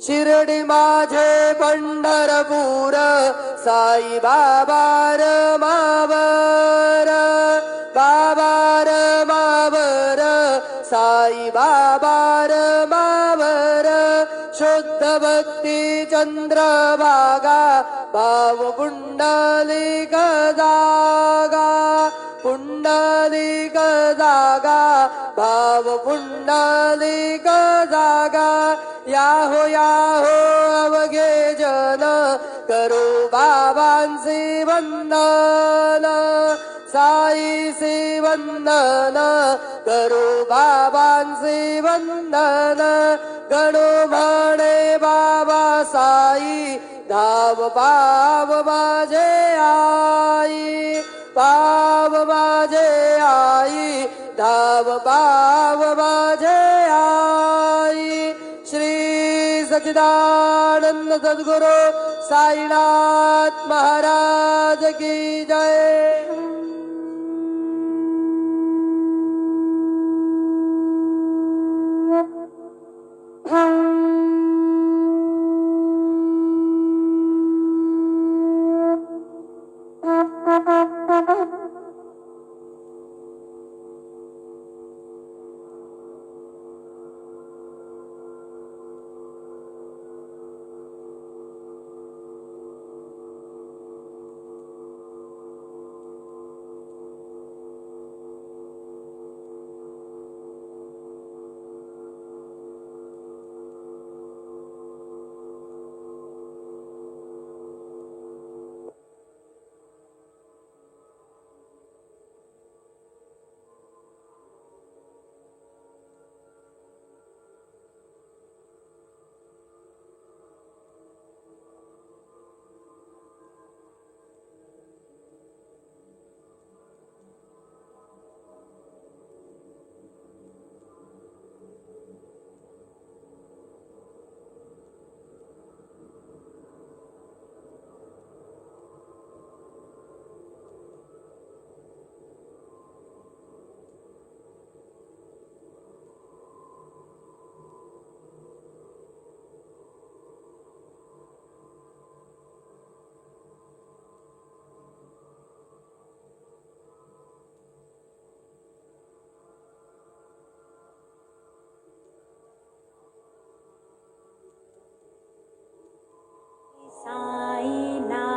शिर्डी माझे पंढरपूर, साई बाबा मावर, बाबा मावर, साई बाबा मावर. शुद्ध भक्ती चंद्रभागा, भाव पुंडलिक जागा, पुंडलिक जागा, भाव पुंडलिक जागा. याहो अवघे जन, करू बाबांचे वंदन, साईचे वंदन, करू बाबांचे वंदन. गणू म्हणे बाबा साई, धाव पाव माझे आई, पाव माझे आई, धाव पाव माझे आई. श्री सच्चिदानंद सद्गुरु साईनाथ महाराज की जय.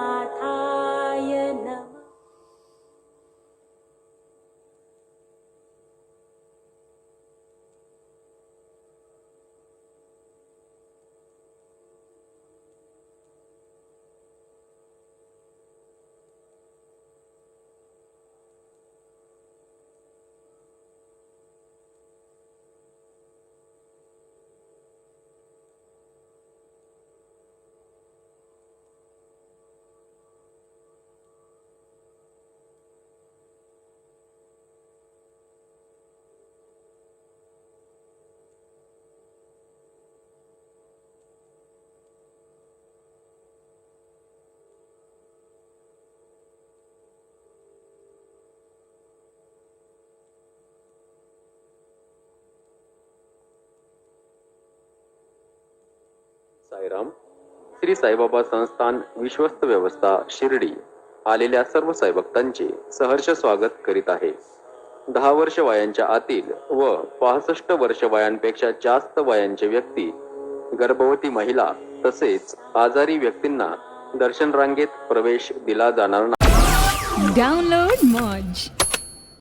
साईनाथाय नमः. साईराम. श्री साईबाबा संस्थान विश्वस्त व्यवस्था शिर्डी आलेल्या सर्व साईभक्तांचे सहर्ष स्वागत करीत आहे. 10 वर्ष वयांच्या आतील व 65 वर्ष वयांपेक्षा जास्त वयांचे व्यक्ती, गर्भवती महिला तसेच आजारी व्यक्तींना दर्शन रांगेत प्रवेश दिला जाणार नाही. डाउनलोड मौज.